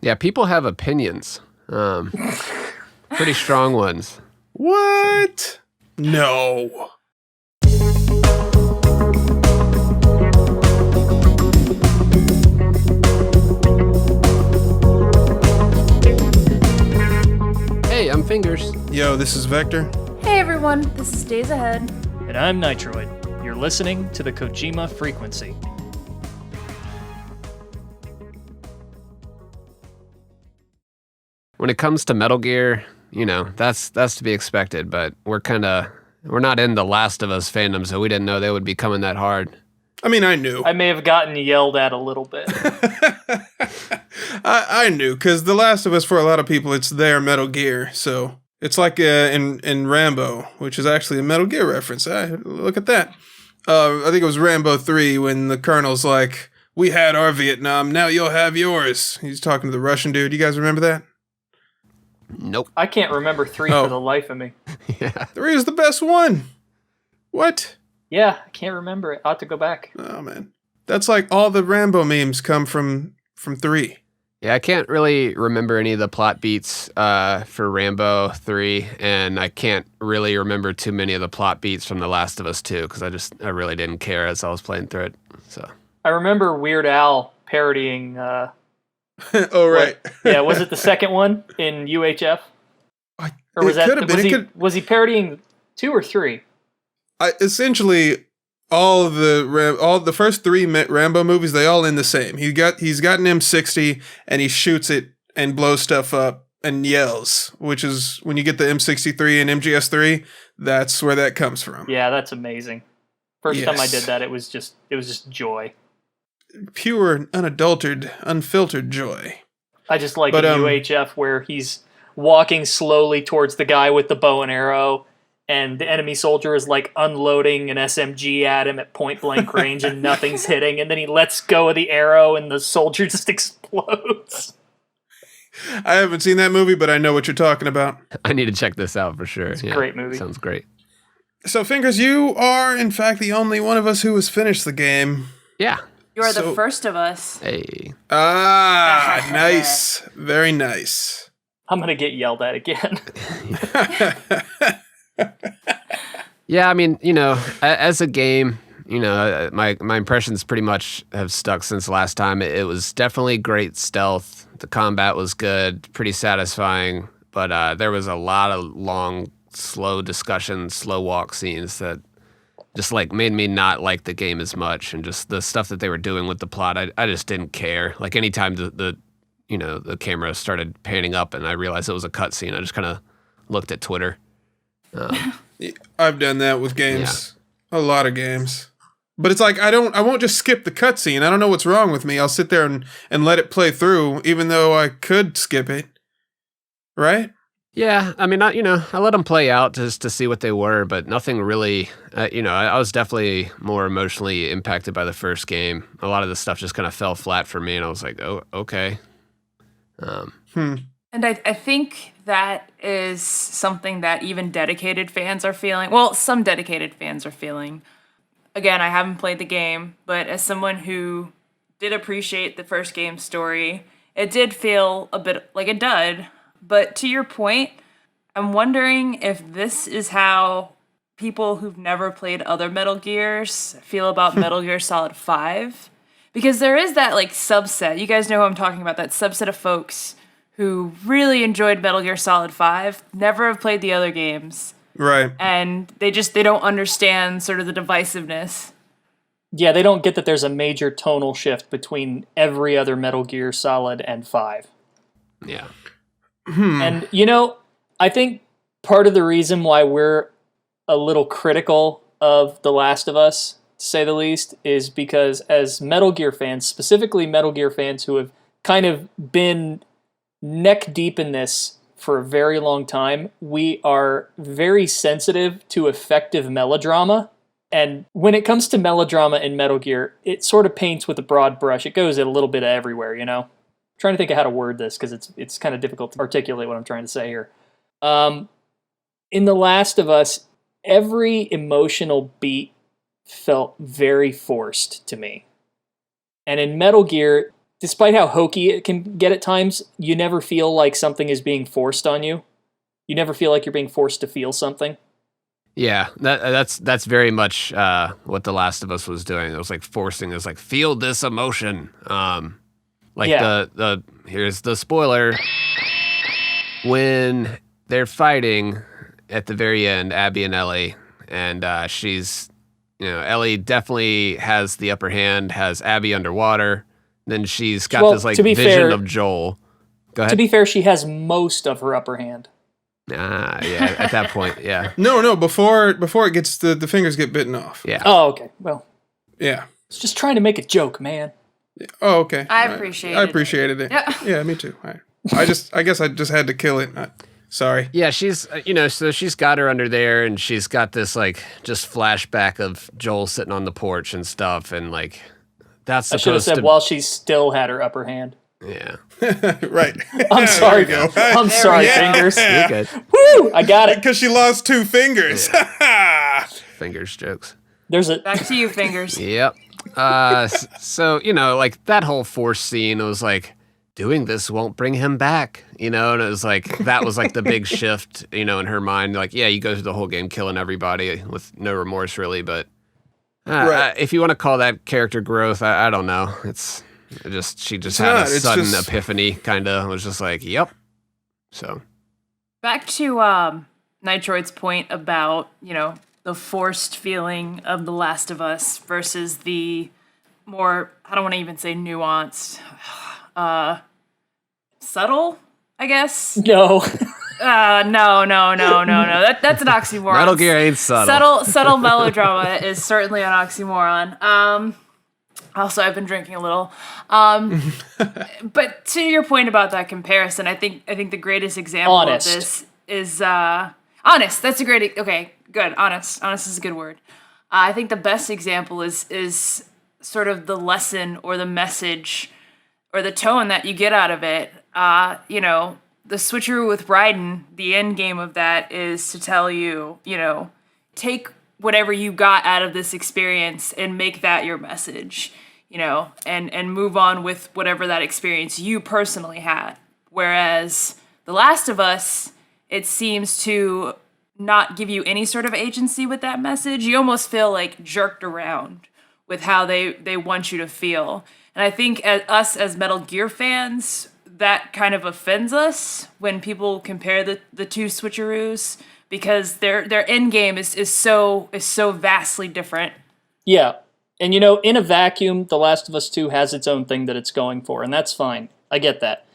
Yeah, people have opinions. Pretty strong ones. What? No. Hey, I'm Fingers. Yo, this is Vector. Hey everyone, this is Days Ahead. And I'm Nitroid. You're listening to the Kojima Frequency. When it comes to Metal Gear, you know, that's to be expected, but we're not in the Last of Us fandom, so we didn't know they would be coming that hard. I mean, I knew. I may have gotten yelled at a little bit. I knew, because The Last of Us, for a lot of people, it's their Metal Gear. So it's like in Rambo, which is actually a Metal Gear reference. Look at that. I think it was Rambo 3 when the Colonel's like, "We had our Vietnam, now you'll have yours." He's talking to the Russian dude. You guys remember that? Nope. I can't remember 3 for the life of me. Yeah. 3 is the best one. What? Yeah, I can't remember it. I'll have to go back. Oh, man. That's like all the Rambo memes come from 3. Yeah, I can't really remember any of the plot beats for Rambo 3, and I can't really remember too many of the plot beats from The Last of Us 2, because I really didn't care as I was playing through it. So I remember Weird Al parodying... Oh, right. Was it the second one in UHF? Or was was he parodying 2 or 3? Essentially, all the first 3 Rambo movies, they all end the same. He's got an M60 and he shoots it and blows stuff up and yells, which is when you get the M63 and MGS3, that's where that comes from. Yeah, that's amazing. First time I did that, it was just joy. Pure, unadulterated, unfiltered joy. I just like in UHF where he's walking slowly towards the guy with the bow and arrow, and the enemy soldier is like unloading an SMG at him at point blank range and nothing's hitting, and then he lets go of the arrow and the soldier just explodes. I haven't seen that movie, but I know what you're talking about. I need to check this out for sure. It's a great movie. Sounds great. So, Fingers, you are, in fact, the only one of us who has finished the game. Yeah. You are the first of us. Hey. Ah, nice. Very nice. I'm going to get yelled at again. Yeah, I mean, you know, as a game, you know, my impressions pretty much have stuck since last time. It was definitely great stealth. The combat was good, pretty satisfying, but there was a lot of long, slow discussions, slow walk scenes that just like made me not like the game as much, and just the stuff that they were doing with the plot, I just didn't care. Like anytime the camera started panning up and I realized it was a cutscene, I just kind of looked at Twitter. I've done that with games, a lot of games. But it's like I won't just skip the cutscene. I don't know what's wrong with me. I'll sit there and let it play through, even though I could skip it. Right? Yeah, I mean, I let them play out just to see what they were, but nothing really, I was definitely more emotionally impacted by the first game. A lot of the stuff just kind of fell flat for me, and I was like, oh, okay. And I think that is something that even dedicated fans are feeling. Well, some dedicated fans are feeling. Again, I haven't played the game, but as someone who did appreciate the first game's story, it did feel a bit like a dud. But to your point, I'm wondering if this is how people who've never played other Metal Gears feel about Metal Gear Solid 5. Because there is that like subset, you guys know who I'm talking about, that subset of folks who really enjoyed Metal Gear Solid 5, never have played the other games. Right. And they don't understand sort of the divisiveness. Yeah, they don't get that there's a major tonal shift between every other Metal Gear Solid and 5. Yeah. And, I think part of the reason why we're a little critical of The Last of Us, to say the least, is because as Metal Gear fans, specifically Metal Gear fans who have kind of been neck deep in this for a very long time, we are very sensitive to effective melodrama. And when it comes to melodrama in Metal Gear, it sort of paints with a broad brush. It goes a little bit everywhere, trying to think of how to word this because it's kind of difficult to articulate what I'm trying to say here. In The Last of Us, every emotional beat felt very forced to me. And in Metal Gear, despite how hokey it can get at times, you never feel like something is being forced on you. You never feel like you're being forced to feel something. Yeah, that's very much what The Last of Us was doing. It was like forcing us, like, feel this emotion. The here's the spoiler. When they're fighting at the very end, Abby and Ellie, and she's, Ellie definitely has the upper hand, has Abby underwater. Then she's got this like vision of Joel. Go ahead. To be fair, she has most of her upper hand. Yeah, at that point, yeah. No, before it gets the fingers get bitten off. Yeah. Oh, okay. Well. Yeah. It's just trying to make a joke, man. Oh, okay. I appreciated it. Yeah, me too. I guess I just had to kill it. Sorry. Yeah, she's so she's got her under there, and she's got this like just flashback of Joel sitting on the porch and stuff, and like that's. I should have said while she still had her upper hand. Yeah. Right. I'm sorry. I'm sorry, fingers. You're good. Woo! I got it. Because she lost 2 fingers. Yeah. Fingers jokes. Back to you, fingers. Yep. So, like that whole force scene, it was like, doing this won't bring him back, and it was like, that was like the big shift, in her mind. Like, yeah, you go through the whole game killing everybody with no remorse really, but if you want to call that character growth, I don't know. She just had a sudden epiphany, kind of. Was just like, yep. So. Back to Nitroid's point about, the forced feeling of The Last of Us versus the more, I don't want to even say nuanced, subtle, I guess? No. No. That's an oxymoron. Metal Gear ain't subtle. Subtle melodrama is certainly an oxymoron. Also, I've been drinking a little. But to your point about that comparison, I think the greatest example of this is honest. That's a great. Okay, good. Honest. Honest is a good word. I think the best example is sort of the lesson or the message or the tone that you get out of it. The switcheroo with Raiden. The end game of that is to tell you, take whatever you got out of this experience and make that your message, and move on with whatever that experience you personally had. Whereas The Last of Us, it seems to not give you any sort of agency with that message. You almost feel like jerked around with how they want you to feel. And I think us as Metal Gear fans, that kind of offends us when people compare the two switcheroos, because their end game is so vastly different. Yeah. And in a vacuum, The Last of Us 2 has its own thing that it's going for, and that's fine. I get that.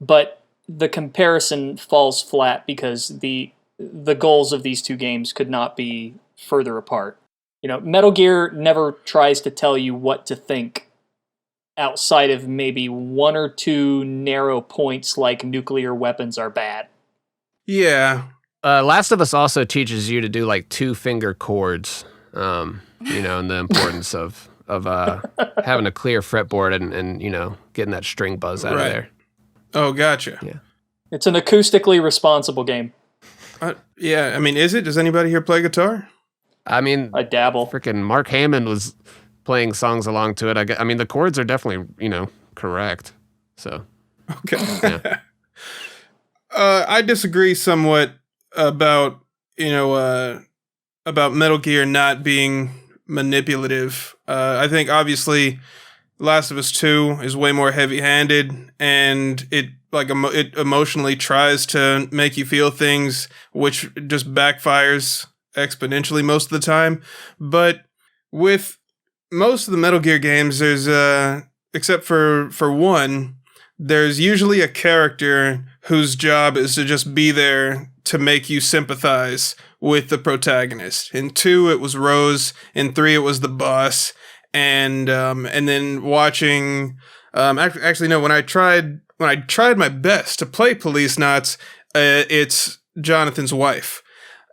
But the comparison falls flat because the goals of these two games could not be further apart. Metal Gear never tries to tell you what to think outside of maybe 1 or 2 narrow points like nuclear weapons are bad. Yeah. Last of Us also teaches you to do like 2-finger chords, and the importance of having a clear fretboard and getting that string buzz out of there. Oh, gotcha. Yeah. It's an acoustically responsible game. Yeah, I mean, is it? Does anybody here play guitar? I mean, I dabble. Freaking Mark Hammond was playing songs along to it. I mean, the chords are definitely, correct. So. Okay. Yeah. I disagree somewhat about Metal Gear not being manipulative. I think obviously Last of Us 2 is way more heavy-handed, and it emotionally tries to make you feel things, which just backfires exponentially most of the time. But with most of the Metal Gear games, there's except for one, there's usually a character whose job is to just be there to make you sympathize with the protagonist. In 2, it was Rose. In 3, it was the boss. And then watching, actually no, when I tried my best to play Police Knots, it's Jonathan's wife.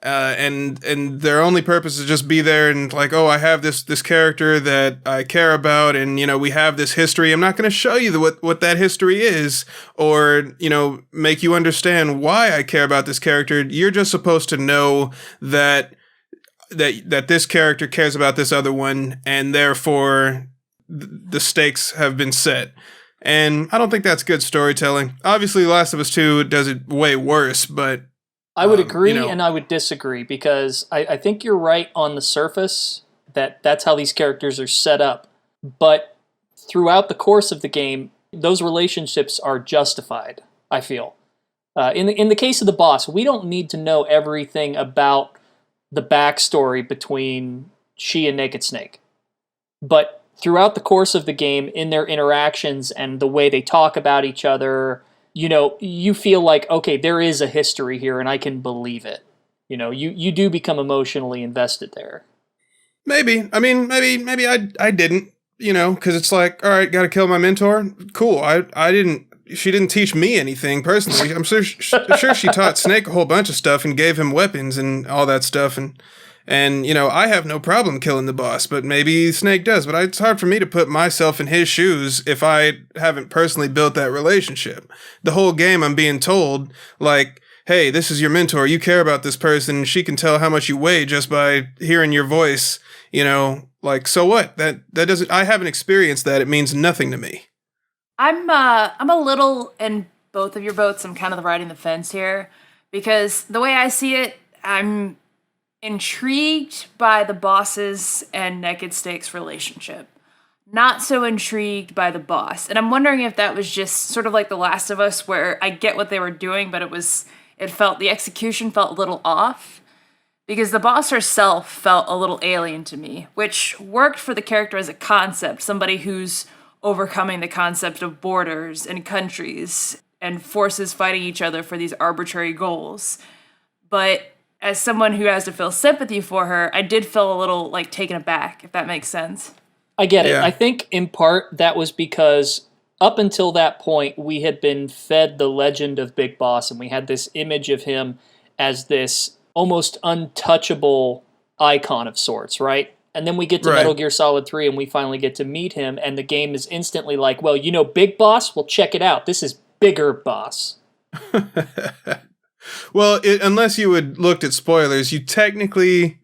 And their only purpose is just be there and like, oh, I have this character that I care about, and we have this history. I'm not going to show you what that history is, or make you understand why I care about this character. You're just supposed to know that this character cares about this other one, and therefore the stakes have been set. And I don't think that's good storytelling. Obviously, Last of Us 2 does it way worse, but... I would agree and I would disagree, because I think you're right on the surface that's how these characters are set up. But throughout the course of the game, those relationships are justified, I feel. In the case of the boss, we don't need to know everything about the backstory between she and Naked Snake. But throughout the course of the game, in their interactions and the way they talk about each other, you feel like, okay, there is a history here and I can believe it. You do become emotionally invested there. Maybe. I mean, maybe I didn't, because it's like, all right, got to kill my mentor. Cool. She didn't teach me anything personally. I'm sure she taught Snake a whole bunch of stuff and gave him weapons and all that stuff. And I have no problem killing the boss, but maybe Snake does. But it's hard for me to put myself in his shoes if I haven't personally built that relationship. The whole game I'm being told, like, hey, this is your mentor. You care about this person. She can tell how much you weigh just by hearing your voice. Like, so what? That doesn't. I haven't experienced that. It means nothing to me. I'm a little in both of your boats. I'm kind of riding the fence here, because the way I see it, I'm intrigued by the boss's and Naked Snake's relationship. Not so intrigued by the boss. And I'm wondering if that was just sort of like The Last of Us, where I get what they were doing, but the execution felt a little off. Because the boss herself felt a little alien to me, which worked for the character as a concept, somebody who's overcoming the concept of borders and countries and forces fighting each other for these arbitrary goals. But as someone who has to feel sympathy for her, I did feel a little like taken aback, if that makes sense. I get it. I think in part that was because up until that point, we had been fed the legend of Big Boss, and we had this image of him as this almost untouchable icon of sorts, right? And then we get to Metal Gear Solid 3 and we finally get to meet him, and the game is instantly like, well, Big Boss? Well, check it out. This is Bigger Boss. Well, unless you had looked at spoilers, you technically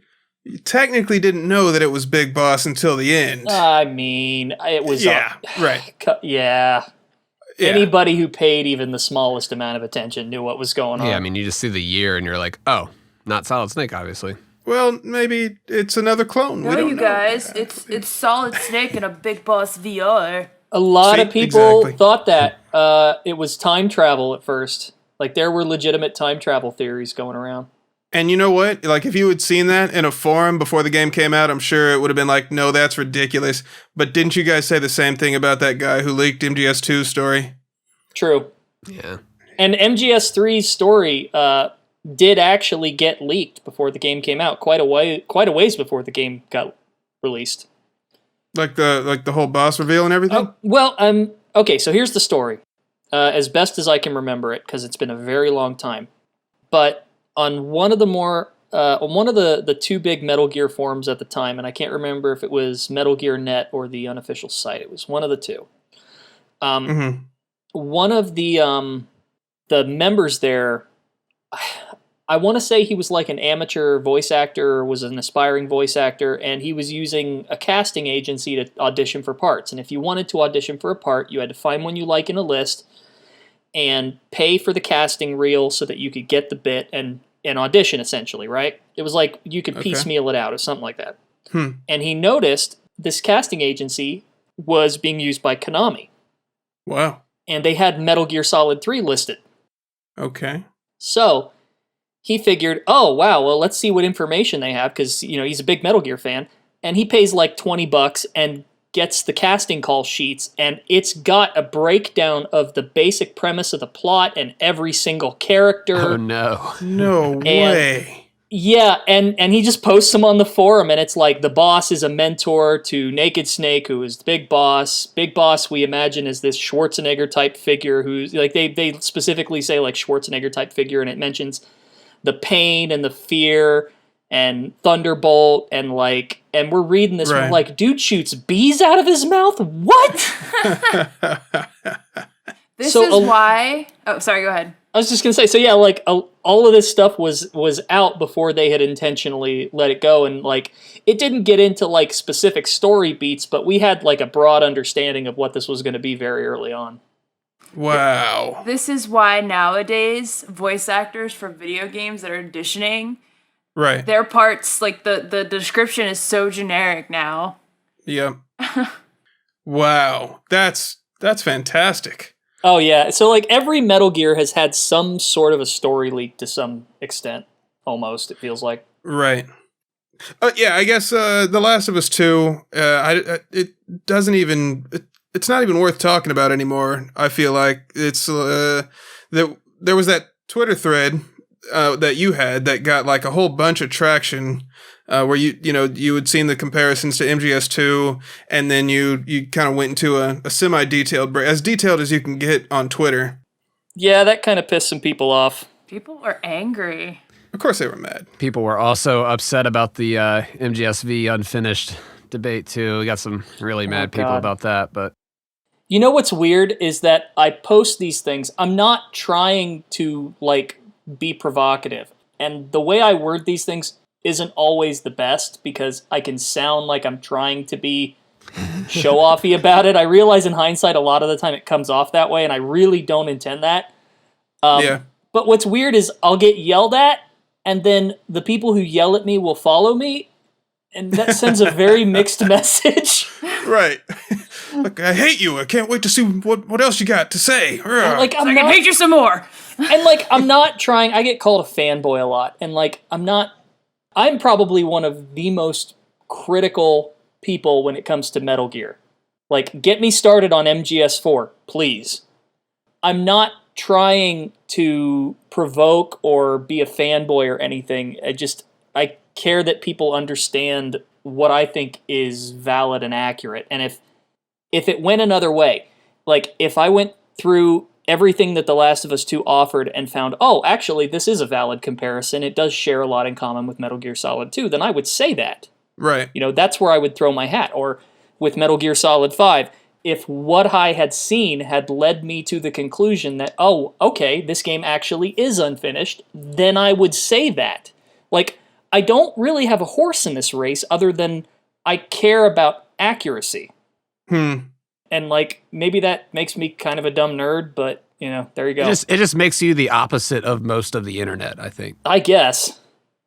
didn't know that it was Big Boss until the end. I mean, it was... right. Yeah. Anybody who paid even the smallest amount of attention knew what was going on. Yeah, I mean, you just see the year and you're like, oh, not Solid Snake, obviously. Well, maybe it's another clone. No, you guys, it's Solid Snake and a Big Boss VR. A lot of people thought that it was time travel at first. Like, there were legitimate time travel theories going around. And you know what? Like, if you had seen that in a forum before the game came out, I'm sure it would have been like, no, that's ridiculous. But didn't you guys say the same thing about that guy who leaked MGS2's story? True. Yeah. And MGS3's story did actually get leaked before the game came out, quite a ways before the game got released. Like the whole boss reveal and everything? Okay, so here's the story. As best as I can remember it, because it's been a very long time. But on one of the two big Metal Gear forums at the time, and I can't remember if it was Metal Gear Net or the unofficial site, it was one of the two. One of the members there, I want to say he was like an amateur voice actor, or was an aspiring voice actor, and he was using a casting agency to audition for parts. And if you wanted to audition for a part, you had to find one you like in a list and pay for the casting reel so that you could get the bit and audition, essentially, right? It was like you could piecemeal it out or something like that. And he noticed this casting agency was being used by Konami. Wow. And they had Metal Gear Solid 3 listed. Okay. So he figured, oh, wow, well, let's see what information they have, because, he's a big Metal Gear fan. And he pays like $20 and gets the casting call sheets, and it's got a breakdown of the basic premise of the plot and every single character. Oh, no. No way. Yeah, and he just posts them on the forum, and it's like the boss is a mentor to Naked Snake, who is the Big Boss. Big Boss, we imagine, is this Schwarzenegger-type figure who's, like, they specifically say, like, Schwarzenegger-type figure, and it mentions the pain and the fear and Thunderbolt, and we're reading this, and we're like, dude shoots bees out of his mouth? What? This is why... Oh, sorry, go ahead. I was just gonna say, so yeah, like all of this stuff was out before they had intentionally let it go, and like it didn't get into like specific story beats, but we had like a broad understanding of what this was going to be very early on. Wow. This is why nowadays voice actors for video games that are auditioning, Right. their parts, like the description is so generic now. Yep. Wow. That's fantastic. Oh yeah, so like every Metal Gear has had some sort of a story leak to some extent, almost, it feels like. Right. Yeah, I guess The Last of Us 2, it doesn't even... It's not even worth talking about anymore, I feel like. It's... there was that Twitter thread that you had that got like a whole bunch of traction where you had seen the comparisons to MGS2, and then you kind of went into a semi-detailed as detailed as you can get on Twitter. Yeah, that kind of pissed some people off. People are angry. Of course they were mad. People were also upset about the MGSV unfinished debate too. We got some really mad people about that, but you know what's weird is that I post these things. I'm not trying to like be provocative, and the way I word these things isn't always the best because I can sound like I'm trying to be show-offy about it. I realize in hindsight a lot of the time it comes off that way, and I really don't intend that. Yeah. But what's weird is I'll get yelled at, and then the people who yell at me will follow me, and that sends a very mixed message. Right. Look, I hate you. I can't wait to see what else you got to say. Like, I can hate you some more. And like, I'm not trying. I get called a fanboy a lot, and like, I'm probably one of the most critical people when it comes to Metal Gear. Like, get me started on MGS4, please. I'm not trying to provoke or be a fanboy or anything. I care that people understand what I think is valid and accurate. And if it went another way, like if I went through everything that The Last of Us 2 offered and found, oh, actually, this is a valid comparison, it does share a lot in common with Metal Gear Solid 2, then I would say that. Right. You know, that's where I would throw my hat. Or with Metal Gear Solid 5, if what I had seen had led me to the conclusion that, oh, okay, this game actually is unfinished, then I would say that. Like, I don't really have a horse in this race other than I care about accuracy. And like, maybe that makes me kind of a dumb nerd, but you know, there you go. It just makes you the opposite of most of the internet, I think. I guess.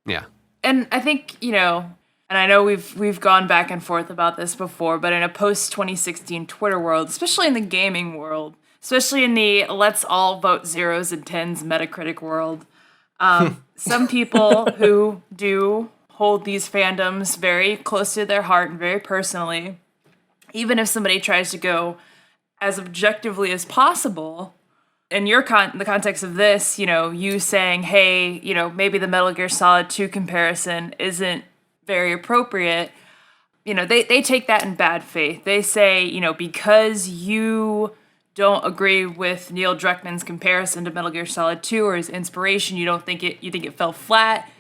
Yeah. And I think, you know, and I know we've gone back and forth about this before, but in a post-2016 Twitter world, especially in the gaming world, especially in the let's all vote zeros and tens Metacritic world, some people who do hold these fandoms very close to their heart and very personally, even if somebody tries to go as objectively as possible, in the context of this, you know, you saying, hey, you know, maybe the Metal Gear Solid 2 comparison isn't very appropriate, you know, they take that in bad faith. They say, you know, because you don't agree with Neil Druckmann's comparison to Metal Gear Solid 2 or his inspiration, you think it fell flat,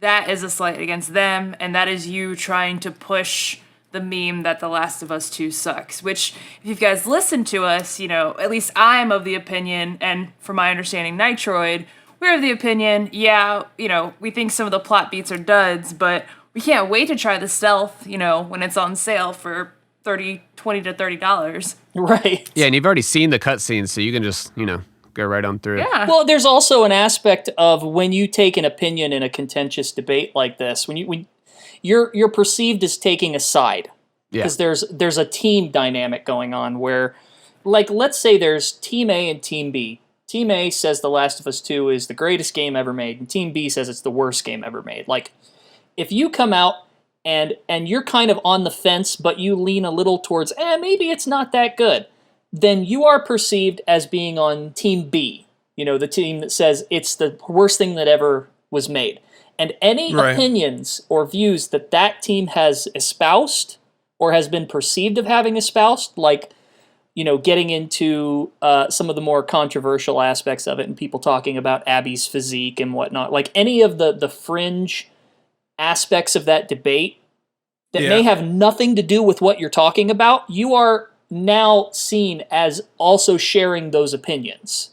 that is a slight against them, and that is you trying to push the meme that The Last of Us 2 sucks, which, if you guys listen to us, you know, at least I'm of the opinion, and from my understanding, Nitroid, we're of the opinion, yeah, you know, we think some of the plot beats are duds, but we can't wait to try the stealth, you know, when it's on sale for $20 to $30. Right. Yeah, and you've already seen the cutscenes, so you can just, you know, go right on through. Yeah. Well, there's also an aspect of when you take an opinion in a contentious debate like this, when you're perceived as taking a side, because there's a team dynamic going on where, like, let's say there's Team A and Team B. Team A says The Last of Us 2 is the greatest game ever made, and Team B says it's the worst game ever made. Like, if you come out and you're kind of on the fence, but you lean a little towards, maybe it's not that good, then you are perceived as being on Team B, you know, the team that says it's the worst thing that ever was made. And any opinions or views that team has espoused or has been perceived of having espoused, like, you know, getting into some of the more controversial aspects of it and people talking about Abby's physique and whatnot, like any of the fringe aspects of that debate that may have nothing to do with what you're talking about, you are now seen as also sharing those opinions.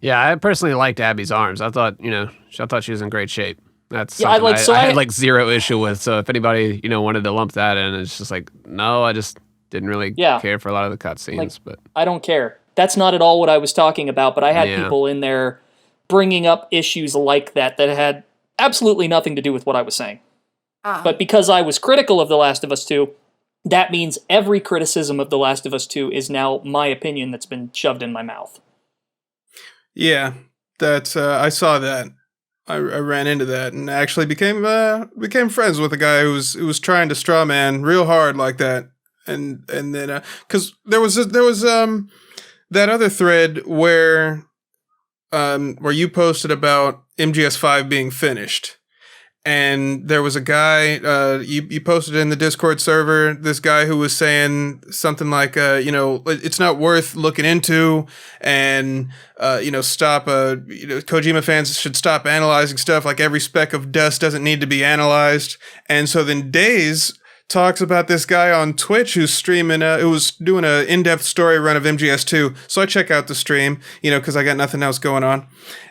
Yeah, I personally liked Abby's arms. I thought she was in great shape. That's Yeah, something I had like zero issue with. So if anybody wanted to lump that in, it's just like no, I just didn't really care for a lot of the cutscenes. But I don't care. That's not at all what I was talking about. But I had people in there bringing up issues like that had absolutely nothing to do with what I was saying. But because I was critical of The Last of Us 2, that means every criticism of The Last of Us 2 is now my opinion that's been shoved in my mouth. Yeah, that's I saw that. I ran into that and actually became friends with a guy who was trying to straw man real hard like that, and then because there was that other thread where you posted about MGS5 being finished. And there was a guy, you posted in the Discord server, this guy who was saying something like, it's not worth looking into, and, stop, Kojima fans should stop analyzing stuff, like every speck of dust doesn't need to be analyzed. And so then Days talks about this guy on Twitch who's streaming, who was doing an in-depth story run of MGS2. So I check out the stream, because I got nothing else going on.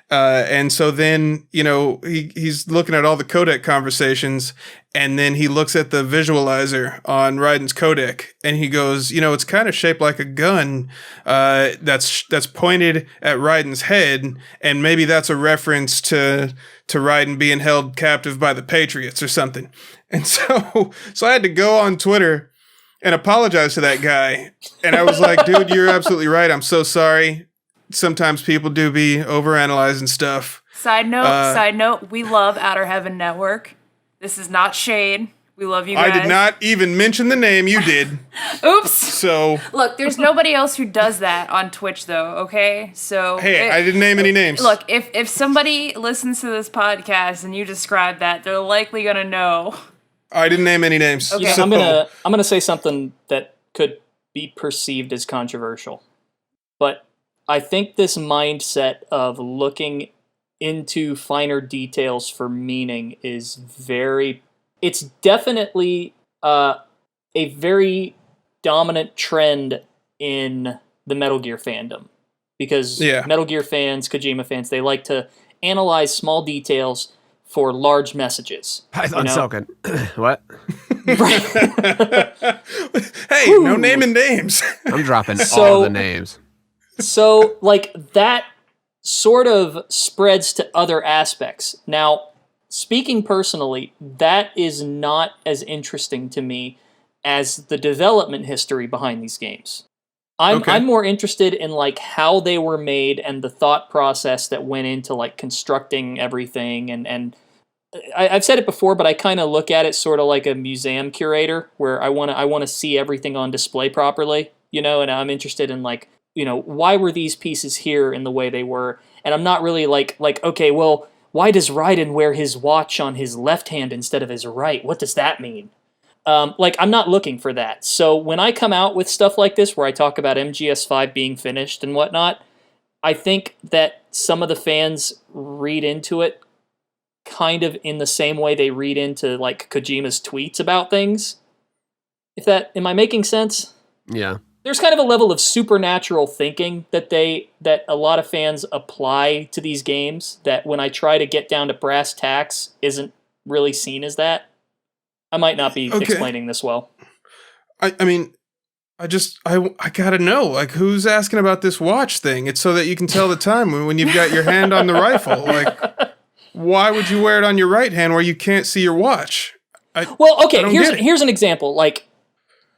And so then, he's looking at all the codec conversations, and then he looks at the visualizer on Raiden's codec, and he goes, it's kind of shaped like a gun that's pointed at Raiden's head, and maybe that's a reference to Raiden being held captive by the Patriots or something. And so I had to go on Twitter and apologize to that guy. And I was like, dude, you're absolutely right. I'm so sorry. Sometimes people do be overanalyzing stuff. Side note, we love Outer Heaven Network. This is not shade. We love you guys. I did not even mention the name, you did. Oops. So look, there's nobody else who does that on Twitch though, okay? So hey, I didn't name any names. Look, if somebody listens to this podcast and you describe that, they're likely gonna know. I didn't name any names. Okay. So I'm gonna say something that could be perceived as controversial. But I think this mindset of looking into finer details for meaning is it's definitely a very dominant trend in the Metal Gear fandom. Because Metal Gear fans, Kojima fans, they like to analyze small details for large messages. Python Sulkin. What? Hey, no naming names. I'm dropping all of the names. So, that sort of spreads to other aspects. Now, speaking personally, that is not as interesting to me as the development history behind these games. I'm more interested in, how they were made and the thought process that went into, constructing everything. And I've said it before, but I kind of look at it sort of like a museum curator, where I want to see everything on display properly, and I'm interested in, why were these pieces here in the way they were? And I'm not really okay, well, why does Raiden wear his watch on his left hand instead of his right? What does that mean? I'm not looking for that. So when I come out with stuff like this, where I talk about MGS5 being finished and whatnot, I think that some of the fans read into it kind of in the same way they read into, Kojima's tweets about things. Am I making sense? Yeah. There's kind of a level of supernatural thinking that a lot of fans apply to these games that when I try to get down to brass tacks isn't really seen as that. I might not be explaining this well. I mean, I gotta know, who's asking about this watch thing? It's so that you can tell the time when you've got your hand on the rifle. Why would you wear it on your right hand where you can't see your watch? Here's an example.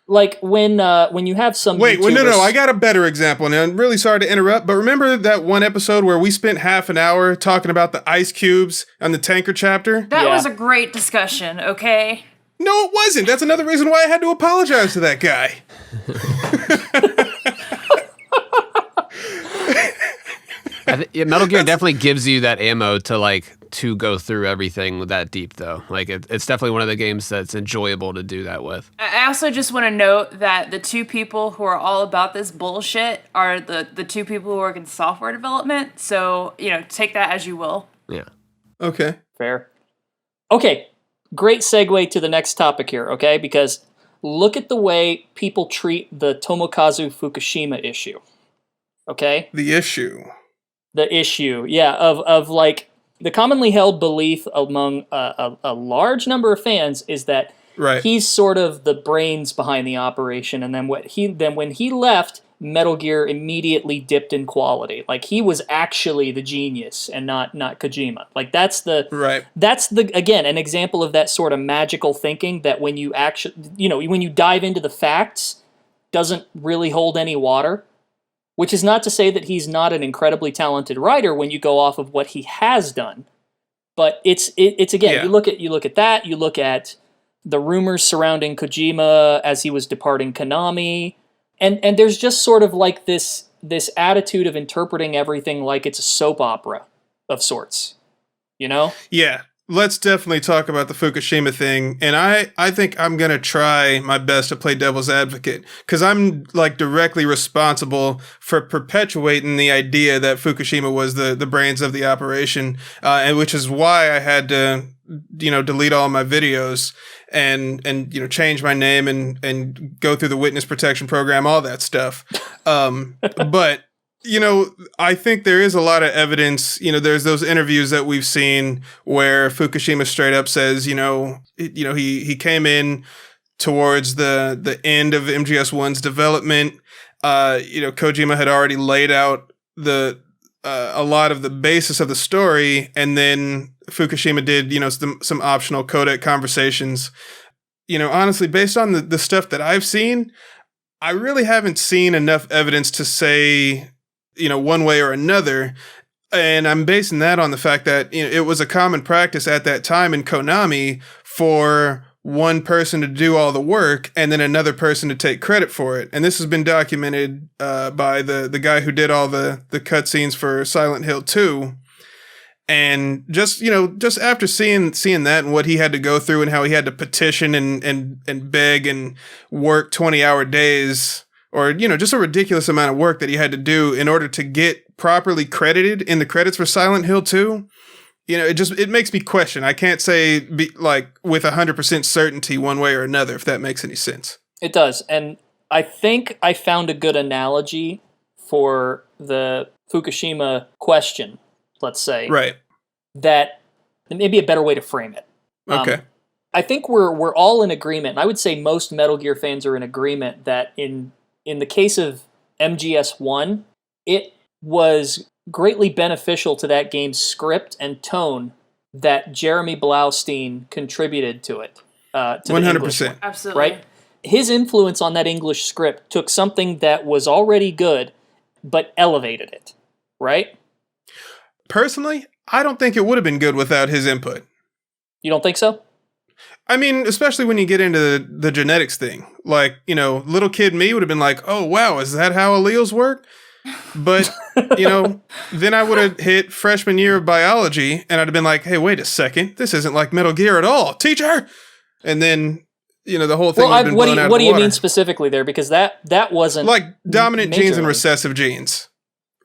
When you have some Wait, YouTubers... no, I got a better example, and I'm really sorry to interrupt, but remember that one episode where we spent half an hour talking about the ice cubes on the tanker chapter? That was a great discussion, okay? No, it wasn't. That's another reason why I had to apologize to that guy. Metal Gear definitely gives you that ammo to go through everything that deep, though. It's definitely one of the games that's enjoyable to do that with. I also just want to note that the two people who are all about this bullshit are the two people who work in software development. So, take that as you will. Yeah. Okay. Fair. Okay. Great segue to the next topic here, okay? Because look at the way people treat the Tomokazu Fukushima issue. Okay? The issue. the issue, yeah, of like the commonly held belief among a large number of fans is that Right. he's sort of the brains behind the operation, and then when he left, Metal Gear immediately dipped in quality. Like he was actually the genius and not Kojima. Like that's again an example of that sort of magical thinking that when you actually when you dive into the facts doesn't really hold any water. Which is not to say that he's not an incredibly talented writer when you go off of what he has done, but it's again, Yeah. you look at that, you look at the rumors surrounding Kojima as he was departing Konami, and there's just sort of like this attitude of interpreting everything like it's a soap opera of sorts, you know? Yeah. Let's definitely talk about the Fukushima thing. And I think I'm going to try my best to play devil's advocate because I'm like directly responsible for perpetuating the idea that Fukushima was the brains of the operation, and which is why I had to, delete all my videos and change my name and go through the witness protection program, all that stuff. But I think there is a lot of evidence. There's those interviews that we've seen where Fukushima straight up says, he came in towards the end of MGS1's development. Kojima had already laid out a lot of the basis of the story, and then Fukushima did, some optional codec conversations. Honestly, based on the stuff that I've seen, I really haven't seen enough evidence to say one way or another. And I'm basing that on the fact that it was a common practice at that time in Konami for one person to do all the work and then another person to take credit for it. And this has been documented by the guy who did all the cutscenes for Silent Hill 2. And just after seeing that and what he had to go through and how he had to petition and beg and work 20-hour days, or, just a ridiculous amount of work that he had to do in order to get properly credited in the credits for Silent Hill 2. It makes me question. I can't say with 100% certainty one way or another, if that makes any sense. It does. And I think I found a good analogy for the Fukushima question, let's say. Right. That maybe a better way to frame it. Okay. I think we're all in agreement, and I would say most Metal Gear fans are in agreement that in the case of MGS1, it was greatly beneficial to that game's script and tone that Jeremy Blaustein contributed to it. To 100%. Absolutely. Right? His influence on that English script took something that was already good, but elevated it. Right? Personally, I don't think it would have been good without his input. You don't think so? I mean, especially when you get into the genetics thing. Like, little kid me would have been like, oh, wow, is that how alleles work? But, then I would have hit freshman year of biology and I'd have been like, hey, wait a second. This isn't like Metal Gear at all. Teacher! And then, the whole thing would have been blown out of the water. What do you mean specifically there? Because that wasn't... Like dominant genes and majorly. recessive genes,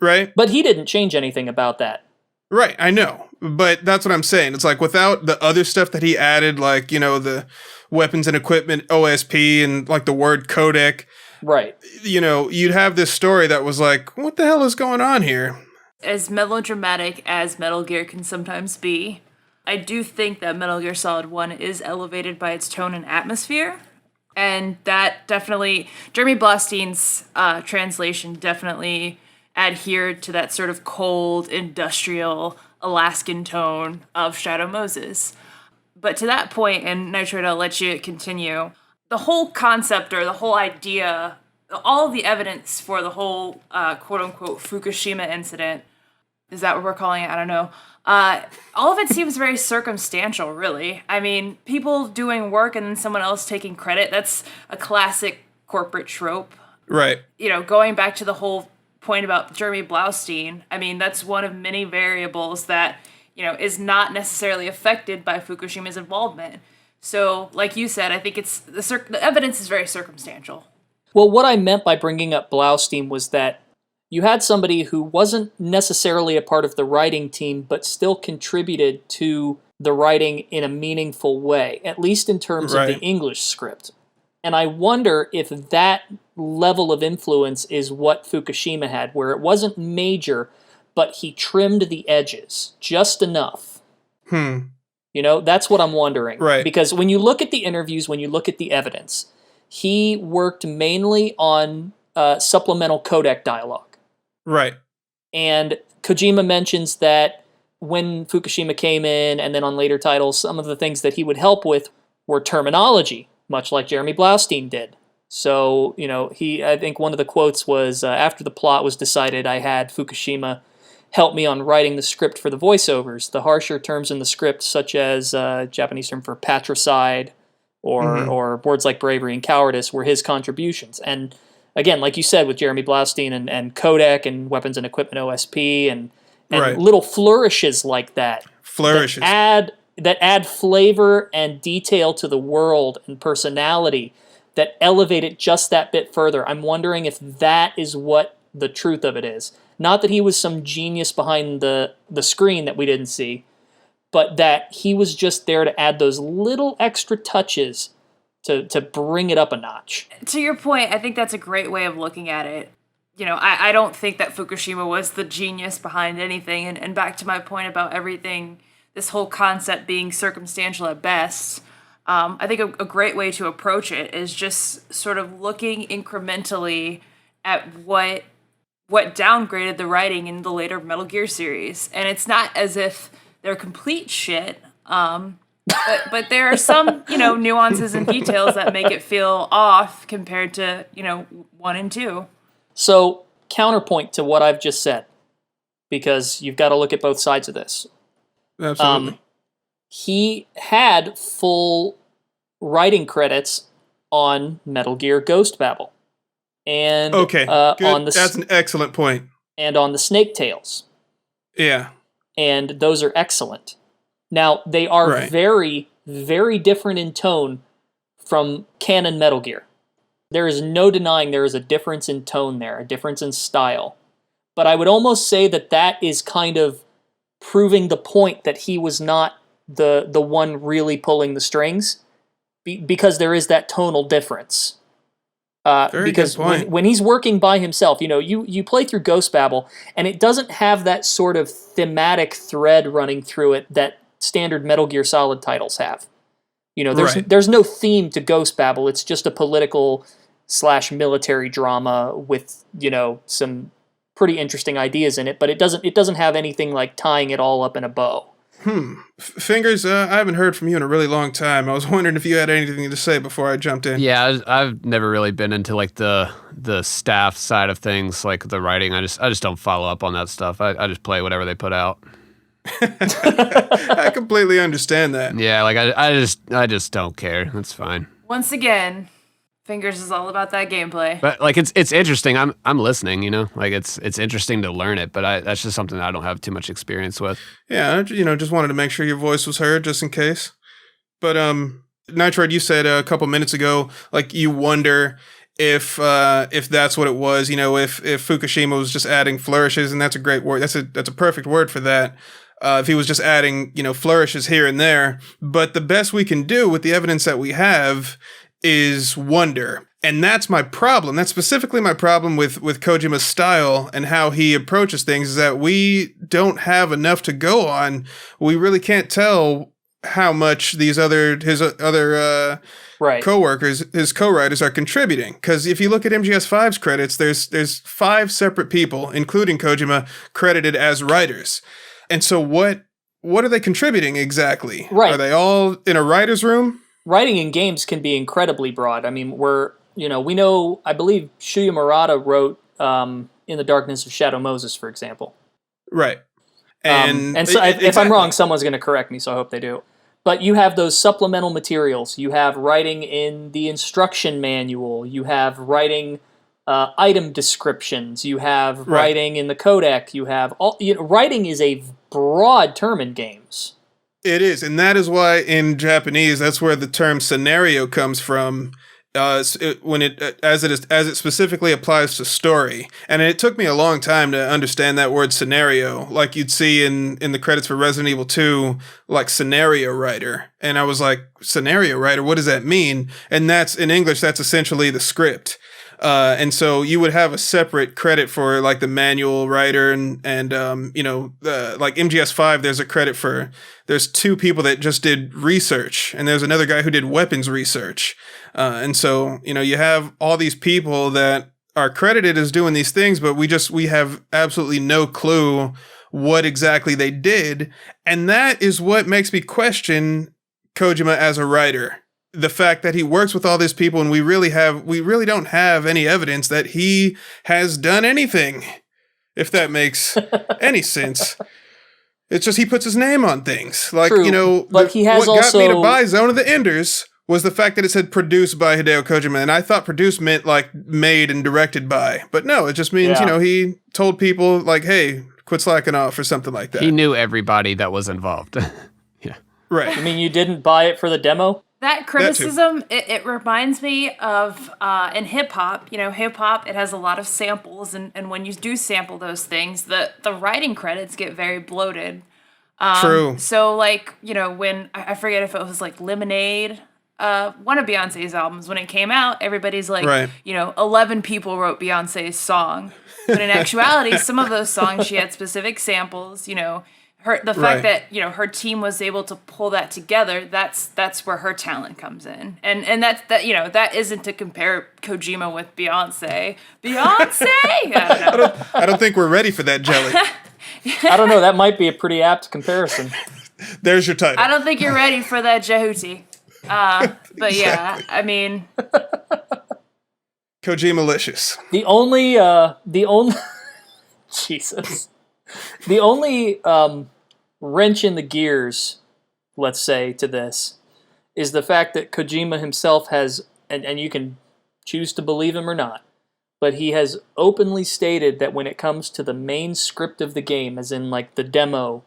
right? But he didn't change anything about that. Right, I know. But that's what I'm saying. It's like without the other stuff that he added, like, the weapons and equipment OSP and like the word codec. Right. You'd have this story that was like, what the hell is going on here? As melodramatic as Metal Gear can sometimes be, I do think that Metal Gear Solid 1 is elevated by its tone and atmosphere. And that definitely, Jeremy Blastein's translation definitely adhered to that sort of cold, industrial, Alaskan tone of Shadow Moses. But to that point, and Nitrate, I'll let you continue, the whole concept or the whole idea, all of the evidence for the whole quote-unquote Fukushima incident, is that what we're calling it? I don't know. All of it seems very circumstantial, really. I mean, people doing work and then someone else taking credit, that's a classic corporate trope. Right. Going back to the whole point about Jeremy Blaustein, I mean, that's one of many variables that, is not necessarily affected by Fukushima's involvement. So, like you said, I think it's the evidence is very circumstantial. Well, what I meant by bringing up Blaustein was that you had somebody who wasn't necessarily a part of the writing team, but still contributed to the writing in a meaningful way, at least in terms of the English script. And I wonder if that level of influence is what Fukushima had, where it wasn't major, but he trimmed the edges just enough. You know, that's what I'm wondering. Right. Because when you look at the interviews, when you look at the evidence, he worked mainly on supplemental codec dialogue. Right. And Kojima mentions that when Fukushima came in, and then on later titles, some of the things that he would help with were terminology, much like Jeremy Blaustein did. So, you know, I think one of the quotes was, after the plot was decided, I had Fukushima help me on writing the script for the voiceovers. The harsher terms in the script, such as Japanese term for patricide or words like bravery and cowardice, were his contributions. And again, like you said, with Jeremy Blaustein and codec and weapons and equipment OSP and little flourishes like that. Flourishes. That add flavor and detail to the world and personality that elevate it just that bit further. I'm wondering if that is what the truth of it is. Not that he was some genius behind the screen that we didn't see, but that he was just there to add those little extra touches to bring it up a notch. To your point, I think that's a great way of looking at it. You know, I don't think that Fukushima was the genius behind anything. And back to my point about everything, this whole concept being circumstantial at best, I think a great way to approach it is just sort of looking incrementally at what downgraded the writing in the later Metal Gear series. And it's not as if they're complete shit, but there are some, you know, nuances and details that make it feel off compared to, you know, 1 and 2. So, counterpoint to what I've just said, because you've got to look at both sides of this. Absolutely. He had full writing credits on Metal Gear Ghost Babel. And that's an excellent point. And on the Snake Tales. Yeah. And those are excellent. Now, they are very, very different in tone from canon Metal Gear. There is no denying there is a difference in tone there, a difference in style. But I would almost say that is kind of proving the point that he was not the one really pulling the strings, because there is that tonal difference. Because when he's working by himself, you know, you play through Ghost Babel, and it doesn't have that sort of thematic thread running through it that standard Metal Gear Solid titles have. You know, there's no theme to Ghost Babel. It's just a political/military drama with, you know, some pretty interesting ideas in it, but it doesn't have anything like tying it all up in a bow. Fingers, I haven't heard from you in a really long time. I was wondering if you had anything to say before I jumped in. Yeah, I've never really been into like the staff side of things, like the writing. I just don't follow up on that stuff. I just play whatever they put out. I completely understand that. Yeah, like I just don't care. That's fine. Once again, Fingers is all about that gameplay. But like it's interesting. I'm listening, you know. Like it's interesting to learn it, but that's just something that I don't have too much experience with. Yeah, you know, just wanted to make sure your voice was heard just in case. But Nitroid, you said a couple minutes ago, like you wonder if that's what it was, you know, if Fukushima was just adding flourishes, and that's a great word. That's a perfect word for that. If he was just adding, you know, flourishes here and there. But the best we can do with the evidence that we have is wonder. And that's my problem. That's specifically my problem with Kojima's style and how he approaches things, is that we don't have enough to go on. We really can't tell how much his other co-workers, his co-writers, are contributing. Because if you look at MGS5's credits, there's 5 separate people, including Kojima, credited as writers. And so what are they contributing exactly? Right. Are they all in a writer's room? Writing in games can be incredibly broad. I mean, we know, I believe Shuya Murata wrote In the Darkness of Shadow Moses, for example. Right. And so if I'm wrong, someone's going to correct me, so I hope they do. But you have those supplemental materials. You have writing in the instruction manual. You have writing item descriptions. You have writing in the codec. You have writing is a broad term in games. It is, and that is why in Japanese, that's where the term scenario comes from. As it specifically applies to story. And it took me a long time to understand that word scenario, like you'd see in the credits for Resident Evil 2, like scenario writer. And I was like, scenario writer, what does that mean? And that's, in English, that's essentially the script. And so you would have a separate credit for like the manual writer and like MGS5, there's a credit for, there's 2 people that just did research, and there's another guy who did weapons research. And so, you have all these people that are credited as doing these things, but we have absolutely no clue what exactly they did. And that is what makes me question Kojima as a writer. The fact that he works with all these people, and we really don't have any evidence that he has done anything, if that makes any sense. It's just he puts his name on things. Like, True, but he has what also got me to buy Zone of the Enders was the fact that it said produced by Hideo Kojima, and I thought produced meant like made and directed by. But no, it just means, he told people like, hey, quit slacking off or something like that. He knew everybody that was involved. Yeah. Right. You mean you didn't buy it for the demo? That criticism, it reminds me of in hip-hop. Hip-hop, it has a lot of samples, and when you do sample those things, the writing credits get very bloated. True. So, like, when, I forget if it was, like, Lemonade, one of Beyonce's albums, when it came out, everybody's like, right. 11 people wrote Beyonce's song. But in actuality, some of those songs, she had specific samples, the fact that her team was able to pull that together, that's where her talent comes in, and that isn't to compare Kojima with Beyonce. I don't think we're ready for that, Jelly. I don't know. That might be a pretty apt comparison. There's your title. I don't think you're ready for that, Jehuti. But yeah, I mean, Kojima-licious. The only Jesus. The only wrench in the gears, let's say, to this is the fact that Kojima himself has, and you can choose to believe him or not, but he has openly stated that when it comes to the main script of the game, as in like the demo,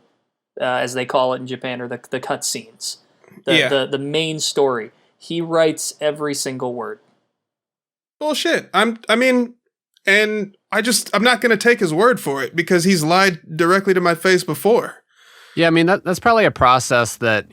as they call it in Japan, or the cutscenes, the main story, he writes every single word. Bullshit. I'm not going to take his word for it because he's lied directly to my face before. Yeah, I mean, that's probably a process that,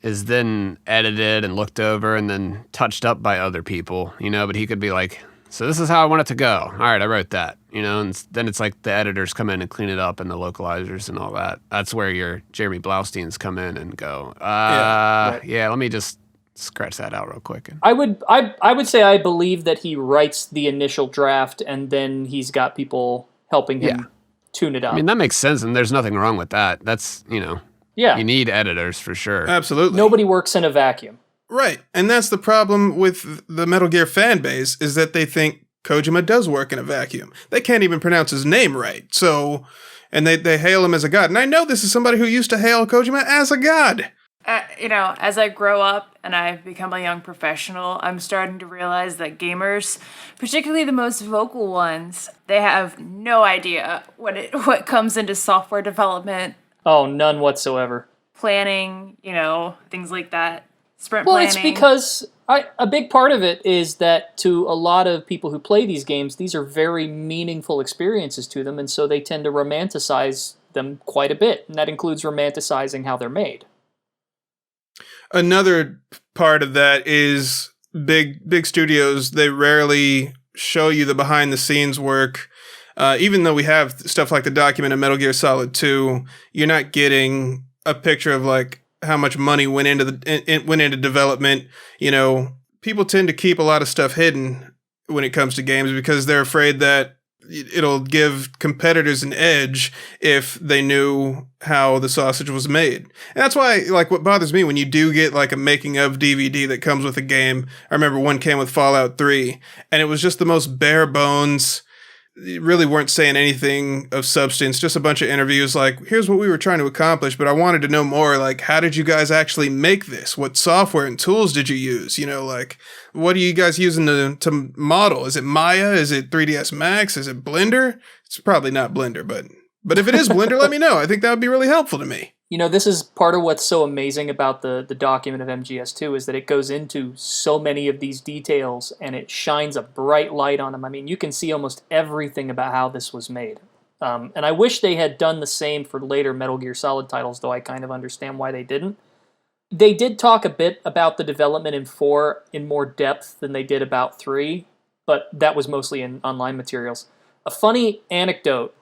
is then edited and looked over and then touched up by other people, but he could be like, so this is how I want it to go. All right, I wrote that, and then it's like the editors come in and clean it up and the localizers and all that. That's where your Jeremy Blausteins come in and go, let me just scratch that out real quick. I would say I believe that he writes the initial draft and then he's got people helping him tune it up. I mean, that makes sense, and there's nothing wrong with that. That's, you need editors for sure. Absolutely. Nobody works in a vacuum. Right. And that's the problem with the Metal Gear fan base, is that they think Kojima does work in a vacuum. They can't even pronounce his name right. So, and they hail him as a god. And I know this is somebody who used to hail Kojima as a god. As I grow up and I've become a young professional, I'm starting to realize that gamers, particularly the most vocal ones, they have no idea what comes into software development. Oh, none whatsoever. Planning, things like that. Sprint planning. Well, it's because a big part of it is that to a lot of people who play these games, these are very meaningful experiences to them, and so they tend to romanticize them quite a bit, and that includes romanticizing how they're made. Another part of that is big studios, they rarely show you the behind the scenes work. Even though we have stuff like the document of Metal Gear Solid 2, you're not getting a picture of like how much money went into development. People tend to keep a lot of stuff hidden when it comes to games because they're afraid that it'll give competitors an edge if they knew how the sausage was made. And that's why, like, what bothers me when you do get like a making of DVD that comes with a game. I remember one came with Fallout 3 and it was just the most bare bones. Really weren't saying anything of substance, just a bunch of interviews like, here's what we were trying to accomplish, but I wanted to know more, like, how did you guys actually make this? What software and tools did you use? Like, what are you guys using to model? Is it Maya? Is it 3ds Max? Is it Blender? It's probably not Blender, but if it is Blender, let me know. I think that would be really helpful to me. This is part of what's so amazing about the document of MGS2 is that it goes into so many of these details and it shines a bright light on them. I mean, you can see almost everything about how this was made. And I wish they had done the same for later Metal Gear Solid titles, though I kind of understand why they didn't. They did talk a bit about the development in 4 in more depth than they did about 3. but that was mostly in online materials. A funny anecdote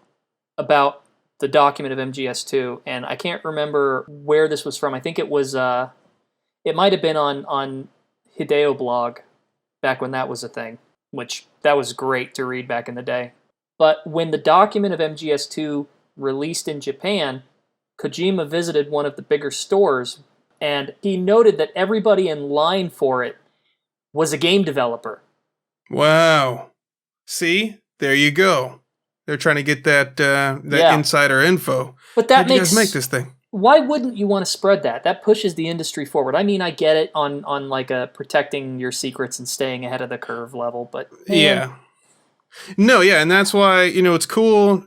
about the document of MGS2, and I can't remember where this was from. I think it was, it might have been on Hideo blog back when that was a thing, which that was great to read back in the day. But when the document of MGS2 released in Japan, Kojima visited one of the bigger stores, and he noted that everybody in line for it was a game developer. Wow. See? There you go. They're trying to get that insider info. But that How'd you guys make this thing? Why wouldn't you want to spread that? That pushes the industry forward. I mean, I get it on like a protecting your secrets and staying ahead of the curve level, but yeah. No, yeah, and that's why, it's cool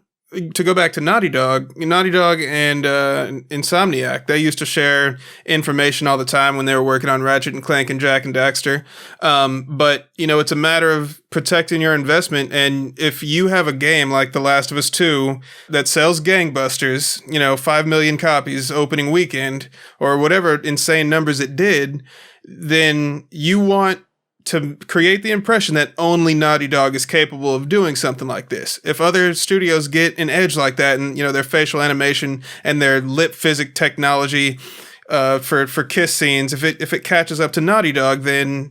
to go back to Naughty Dog and Insomniac. They used to share information all the time when they were working on Ratchet and Clank and Jak and Daxter. But, it's a matter of protecting your investment. And if you have a game like The Last of Us 2 that sells gangbusters, 5 million copies opening weekend or whatever insane numbers it did, then you want to create the impression that only Naughty Dog is capable of doing something like this. If other studios get an edge like that and, their facial animation and their lip physic technology for kiss scenes, if it catches up to Naughty Dog, then,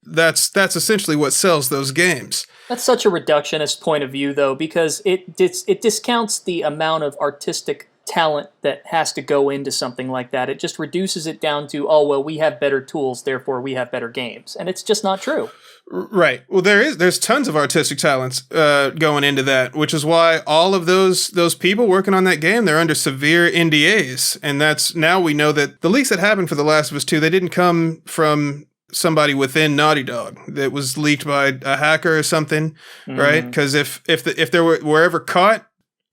that's essentially what sells those games. That's such a reductionist point of view, though, because it discounts the amount of artistic talent that has to go into something like that. It just reduces it down to, oh, well, we have better tools, therefore we have better games. And it's just not true. Right. Well, there's tons of artistic talents going into that, which is why all of those people working on that game, they're under severe NDAs. And that's, now we know that the leaks that happened for The Last of Us 2, they didn't come from somebody within Naughty Dog. That was leaked by a hacker or something, right? Because if they were ever caught,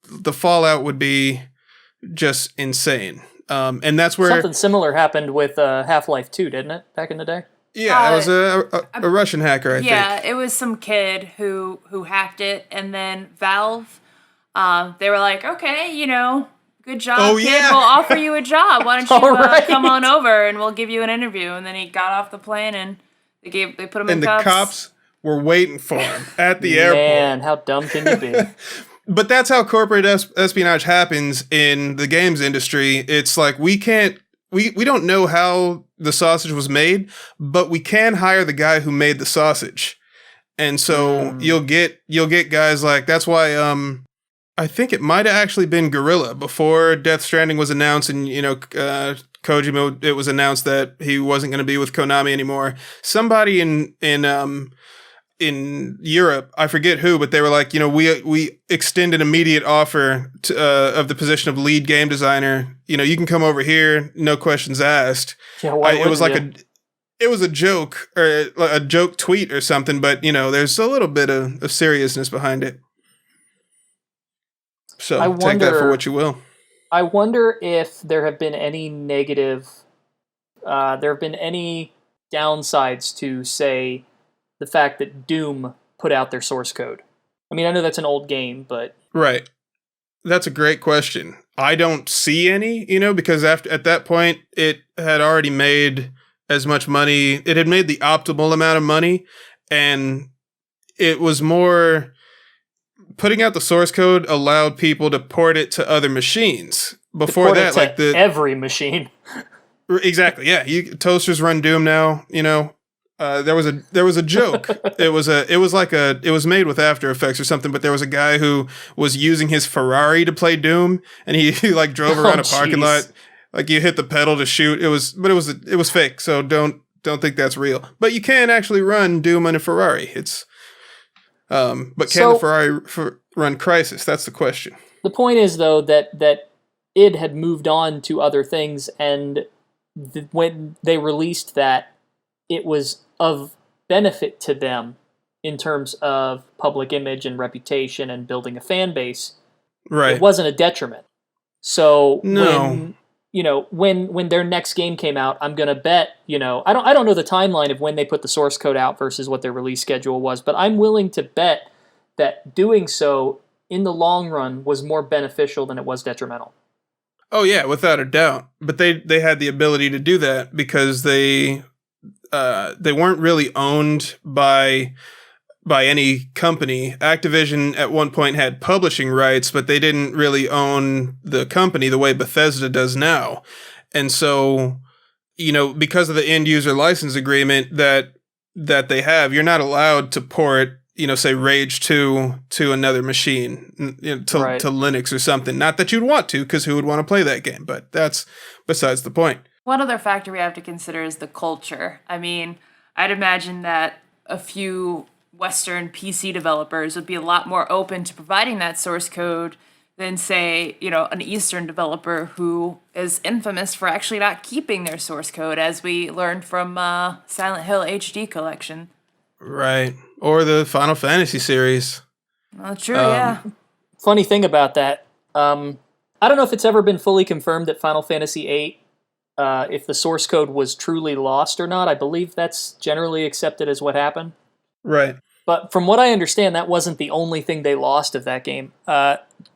the fallout would be just insane. And that's where something similar happened with Half-Life 2, didn't it, back in the day? Yeah, that was a Russian hacker, I think. Yeah, it was some kid who hacked it, and then Valve, they were like, okay, good job, kid. We'll offer you a job. Why don't you come on over and we'll give you an interview? And then he got off the plane and they put him in cuffs. And the cops were waiting for him at the airport. Man, how dumb can you be? But that's how corporate espionage happens in the games industry. It's like we don't know how the sausage was made, but we can hire the guy who made the sausage. And so you'll get guys like, that's why I think it might have actually been Guerrilla before Death Stranding was announced, and Kojima, it was announced that he wasn't going to be with Konami anymore. Somebody in Europe, I forget who, but they were like, we extend an immediate offer of the position of lead game designer. You can come over here, no questions asked. Yeah, it was like it was a joke or a joke tweet or something, but there's a little bit of seriousness behind it. So take that for what you will. I wonder if there have been any downsides to, say, the fact that Doom put out their source code. I mean, I know that's an old game, but... Right. That's a great question. I don't see any, because at that point, it had already made as much money. It had made the optimal amount of money, and it was more... Putting out the source code allowed people to port it to other machines. Before that, like every machine. Exactly, yeah. Toasters run Doom now, There was a joke. It was made with After Effects or something, but there was a guy who was using his Ferrari to play Doom, and he drove around a parking lot, you hit the pedal to shoot. It was fake. So don't think that's real. But you can actually run Doom on a Ferrari. But can the Ferrari run Crysis? That's the question. The point is, though, that id had moved on to other things, and when they released that, it was of benefit to them in terms of public image and reputation and building a fan base. Right. It wasn't a detriment. So no. when their next game came out, I'm gonna bet, I don't know the timeline of when they put the source code out versus what their release schedule was, but I'm willing to bet that doing so in the long run was more beneficial than it was detrimental. Oh yeah, without a doubt. But they had the ability to do that because they weren't really owned by by any company. Activision at one point had publishing rights, but they didn't really own the company the way Bethesda does now. And so, because of the end user license agreement that they have, you're not allowed to port, say Rage 2 to another machine, to Linux or something. Not that you'd want to, because who would want to play that game? But that's besides the point. One other factor we have to consider is the culture. I mean, I'd imagine that a few Western PC developers would be a lot more open to providing that source code than, say, an Eastern developer who is infamous for actually not keeping their source code, as we learned from Silent Hill HD Collection. Right. Or the Final Fantasy series. Well, true, yeah. Funny thing about that, I don't know if it's ever been fully confirmed that Final Fantasy VIII, if the source code was truly lost or not. I believe that's generally accepted as what happened. Right. But from what I understand, that wasn't the only thing they lost of that game.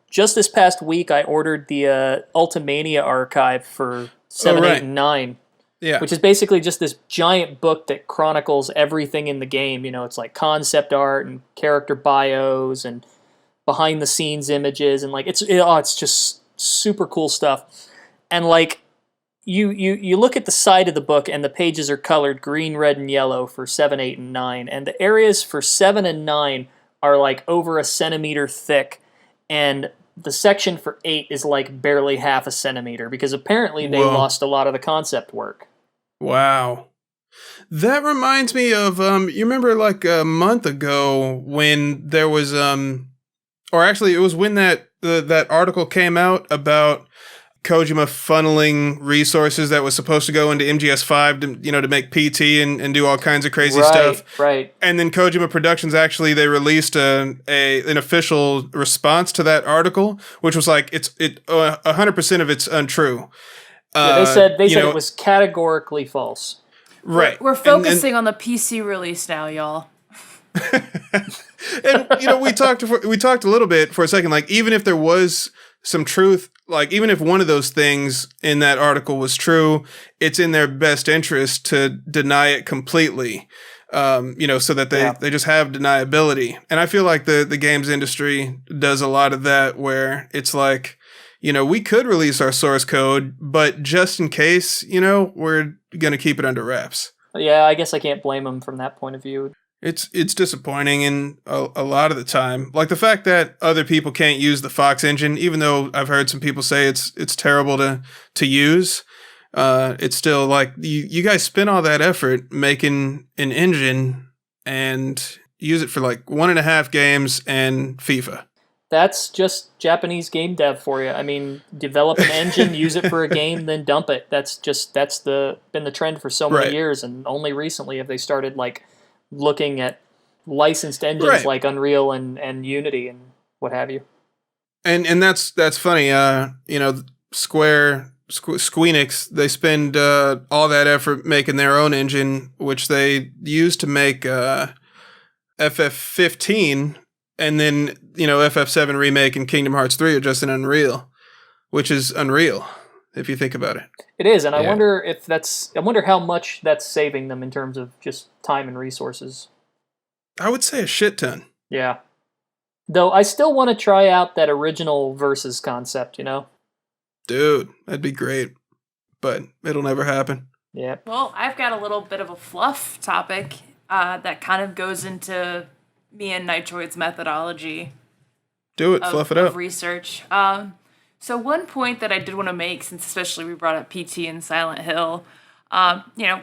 Just this past week, I ordered the Ultimania archive for 7, 8, and 9. Yeah. Which is basically just this giant book that chronicles everything in the game. It's like concept art and character bios and behind the scenes images, and it's just super cool stuff. And you look at the side of the book, and the pages are colored green, red, and yellow for 7, 8, and 9. And the areas for 7 and 9 are over a centimeter thick, and the section for 8 is barely half a centimeter, because apparently they lost a lot of the concept work. Wow. That reminds me of, you remember a month ago when there was, or actually it was when that article came out about Kojima funneling resources that was supposed to go into MGS5 to make PT and do all kinds of crazy stuff. Right. And then Kojima Productions they released an official response to that article, which was 100% of it's untrue. They said it was categorically false. Right. We're focusing on the PC release now, y'all. And we talked a little bit for a second, even if there was some truth, even if one of those things in that article was true, it's in their best interest to deny it completely, so that they just have deniability. And I feel like the games industry does a lot of that, where it's we could release our source code, but just in case, we're going to keep it under wraps. Yeah, I guess I can't blame them from that point of view. It's disappointing, and a lot of the time, the fact that other people can't use the Fox engine, even though I've heard some people say it's terrible to use. It's still you guys spend all that effort making an engine and use it for 1.5 games and FIFA. That's just Japanese game dev for you. I mean, develop an engine, use it for a game, then dump it. That's been the trend for so many years, and only recently have they started looking at licensed engines like Unreal and Unity and what have you. And that's funny. Squeenix, they spend all that effort making their own engine, which they use to make FF15, and then FF7 remake and Kingdom Hearts 3 are just in Unreal, which is unreal if you think about it. It is, and I wonder how much that's saving them in terms of just time and resources. I would say a shit ton. Yeah. Though I still want to try out that original versus concept, Dude, that'd be great. But it'll never happen. Yeah. Well, I've got a little bit of a fluff topic that kind of goes into me and Nitroid's methodology. Do it, fluff it up. Of research. So one point that I did want to make, since especially we brought up PT and Silent Hill,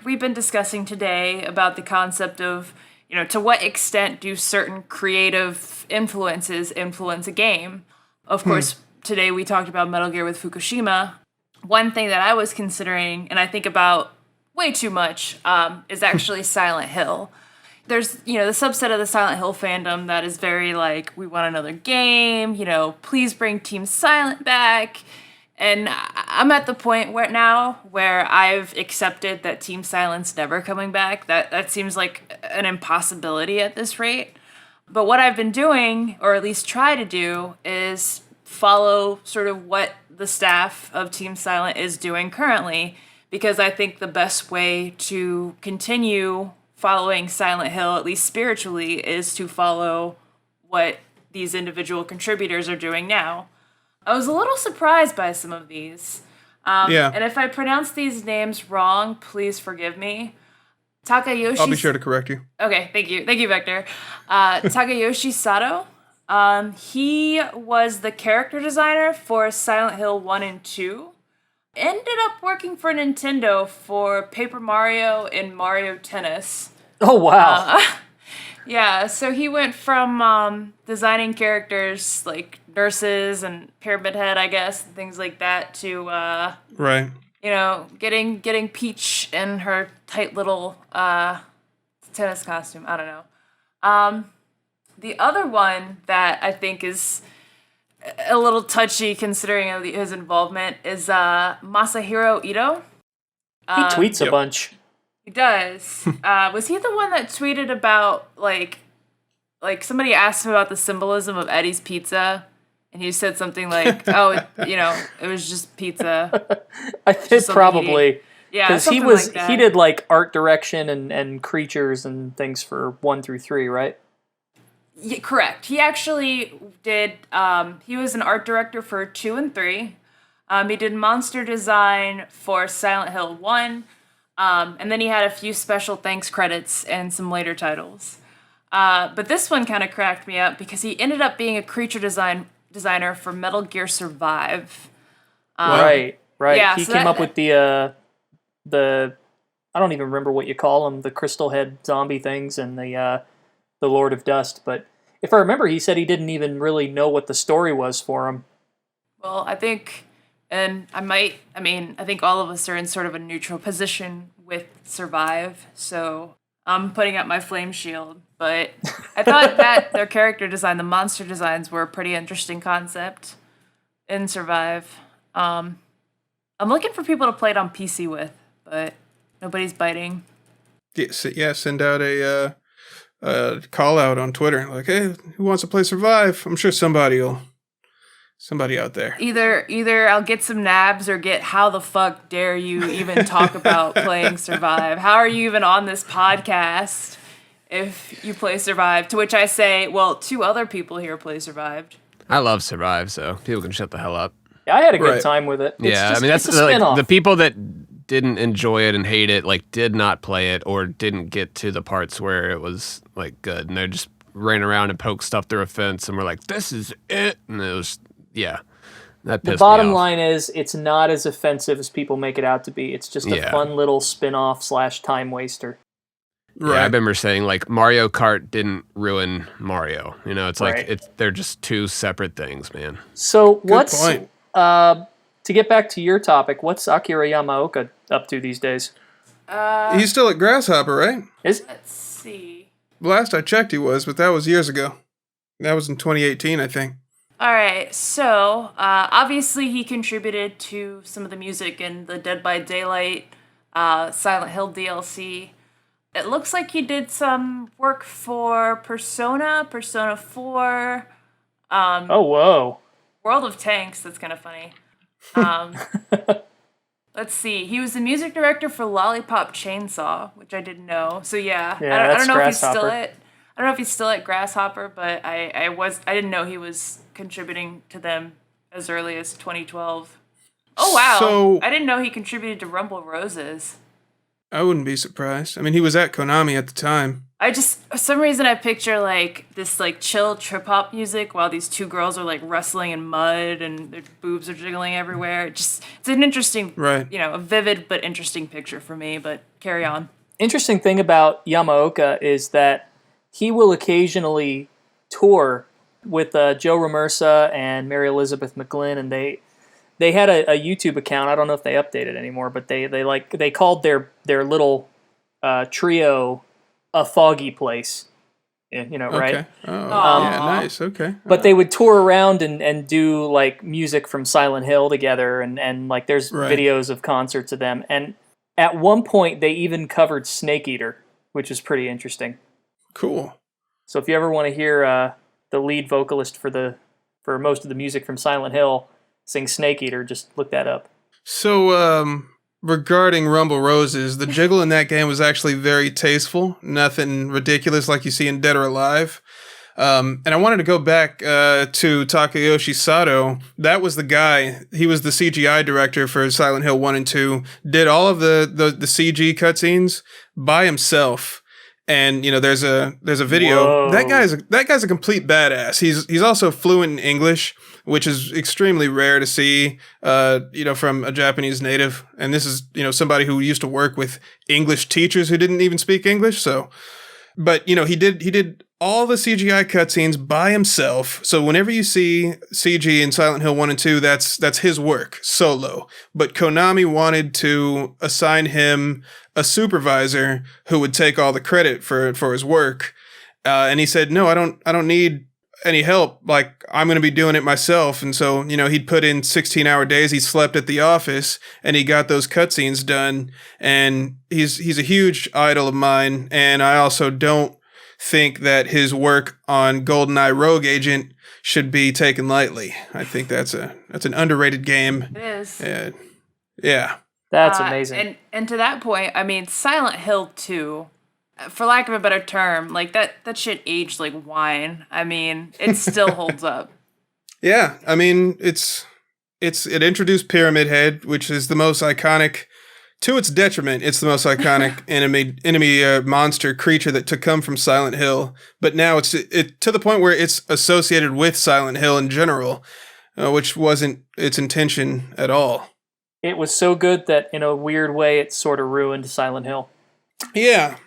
we've been discussing today about the concept of, to what extent do certain creative influences influence a game? Of course, today we talked about Metal Gear with Fukushima. One thing that I was considering, and I think about way too much, is actually Silent Hill. There's, the subset of the Silent Hill fandom that is very we want another game, please bring Team Silent back. And I'm at the point where I've accepted that Team Silent's never coming back. That seems like an impossibility at this rate. But what I've been doing, or at least try to do, is follow sort of what the staff of Team Silent is doing currently, because I think the best way to continue following Silent Hill, at least spiritually, is to follow what these individual contributors are doing now. I was a little surprised by some of these. And if I pronounce these names wrong, please forgive me. Takayoshi... I'll be sure to correct you. Okay, thank you. Thank you, Vector. Takayoshi Sato. He was the character designer for Silent Hill 1 and 2. Ended up working for Nintendo for Paper Mario and Mario Tennis. Oh, wow. Yeah, so he went from designing characters like nurses and Pyramid Head, I guess, and things like that, to right. You know, getting Peach in her tight little tennis costume. I don't know. The other one that I think is a little touchy considering his involvement is Masahiro Ito. He tweets a bunch. He does. Was he the one that tweeted about, like somebody asked him about the symbolism of Eddie's Pizza, and he said something like, it was just pizza. I think probably. Yeah, because he did like art direction and creatures and things for 1 through 3, right? Yeah, correct. He actually did, he was an art director for 2 and 3. He did monster design for Silent Hill 1. And then he had a few special thanks credits and some later titles. But this one kind of cracked me up because he ended up being a creature designer for Metal Gear Survive. Right. Yeah, he came up with the I don't even remember what you call them, the crystal head zombie things and the Lord of Dust. But if I remember, he said he didn't even really know what the story was for him. Well, I think... And I think all of us are in sort of a neutral position with Survive, so I'm putting up my flame shield. But I thought that their character design, the monster designs, were a pretty interesting concept in Survive. I'm looking for people to play it on PC with, but nobody's biting. Yeah, send out a call out on Twitter, like, hey, who wants to play Survive? I'm sure somebody out there. Either I'll get some nabs or get how the fuck dare you even talk about playing Survive? How are you even on this podcast if you play Survive? To which I say, well, 2 other people here play Survived. I love Survive, so people can shut the hell up. Yeah, I had a good time with it. That's the people that didn't enjoy it and hate it, like, did not play it or didn't get to the parts where it was like good, and they just ran around and poked stuff through a fence and were like, "This is it," and it was. Yeah, that pissed me off. The bottom line is, it's not as offensive as people make it out to be. It's just a fun little spin-off / time waster. Right. Yeah, I remember saying, like, Mario Kart didn't ruin Mario. You know, it's like, they're just 2 separate things, man. So what's, to get back to your topic, what's Akira Yamaoka up to these days? He's still at Grasshopper, right? Let's see. Last I checked he was, but that was years ago. That was in 2018, I think. All right, so obviously he contributed to some of the music in the Dead by Daylight, Silent Hill DLC. It looks like he did some work for Persona 4. Oh, whoa. World of Tanks, that's kind of funny. Let's see, he was the music director for Lollipop Chainsaw, which I didn't know. So yeah I don't know if he's still at... I don't know if he's still at Grasshopper, but I didn't know he was contributing to them as early as 2012. Oh, wow. So, I didn't know he contributed to Rumble Roses. I wouldn't be surprised. I mean, he was at Konami at the time. For some reason, I picture, like, this, like, chill trip-hop music while these 2 girls are, like, wrestling in mud and their boobs are jiggling everywhere. It's an interesting, a vivid but interesting picture for me, but carry on. Interesting thing about Yamaoka is that he will occasionally tour with Joe Ramersa and Mary Elizabeth McGlynn, and they had a YouTube account. I don't know if they update it anymore, but they called their little trio A Foggy Place. You know, right? Okay. Oh, yeah, nice. Okay. But they would tour around and do like music from Silent Hill together, and like there's videos of concerts of them. And at one point, they even covered Snake Eater, which is pretty interesting. Cool. So if you ever want to hear the lead vocalist for most of the music from Silent Hill sing Snake Eater, just look that up. So regarding Rumble Roses, the jiggle in that game was actually very tasteful. Nothing ridiculous like you see in Dead or Alive. And I wanted to go back to Takayoshi Sato. That was the guy. He was the CGI director for Silent Hill 1 and 2. Did all of the CG cutscenes by himself. And there's a video. Whoa. That guy's a complete badass. He's also fluent in English, which is extremely rare to see. From a Japanese native. And this is somebody who used to work with English teachers who didn't even speak English. So, but he did all the CGI cutscenes by himself. So whenever you see CG in Silent Hill 1 and 2, that's his work solo. But Konami wanted to assign him a supervisor who would take all the credit for his work. And he said, "No, I don't need any help. Like, I'm going to be doing it myself." And so, he'd put in 16-hour days. He slept at the office and he got those cutscenes done. And he's a huge idol of mine. And I also don't think that his work on GoldenEye Rogue Agent should be taken lightly. I think that's an underrated game. It is. Yeah. That's amazing. And to that point, I mean, Silent Hill 2, for lack of a better term, like that shit aged like wine. I mean, it still holds up. Yeah, I mean, it introduced Pyramid Head, which is the most iconic. To its detriment, it's the most iconic enemy monster creature to come from Silent Hill. But now it's to the point where it's associated with Silent Hill in general, which wasn't its intention at all. It was so good that in a weird way it sort of ruined Silent Hill. Yeah.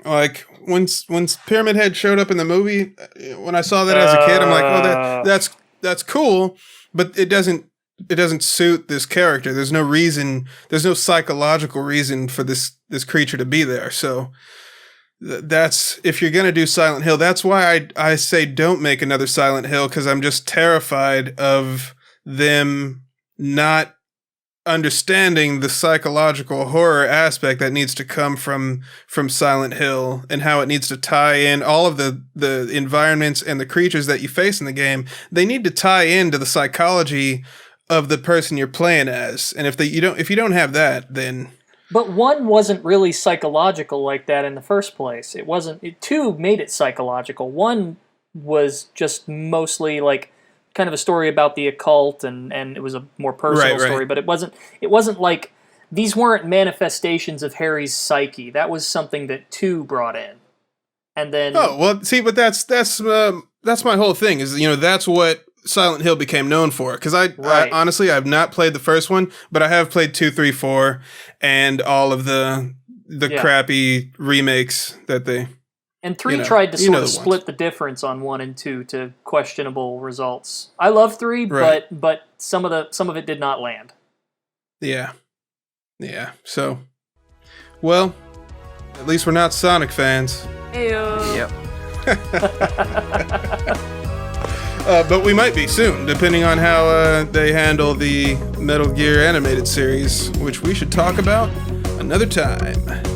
Like when Pyramid Head showed up in the movie, when I saw that as a kid, I'm like, oh, that's cool, but it doesn't suit this character. There's no reason. There's no psychological reason for this creature to be there. So that's, if you're gonna do Silent Hill, that's why I say don't make another Silent Hill, because I'm just terrified of them not understanding the psychological horror aspect that needs to come from Silent Hill, and how it needs to tie in all of the environments and the creatures that you face in the game. They need to tie into the psychology of the person you're playing as. And if you don't have that, then... But 1 wasn't really psychological like that in the first place. It wasn't. 2 made it psychological. 1 was just mostly like kind of a story about the occult, and it was a more personal story, but it wasn't like, these weren't manifestations of Harry's psyche. That was something that 2 brought in. And then... Oh, well, see, but that's my whole thing, is, that's what Silent Hill became known for. Because I honestly, I've not played the first one, but I have played 2, 3, 4, and all of the crappy remakes that they... And 3 tried to sort of split the difference on 1 and 2 to questionable results. I love 3, but some of it did not land. Yeah. So, well, at least we're not Sonic fans. Ew. Yep. But we might be soon, depending on how they handle the Metal Gear animated series, which we should talk about another time.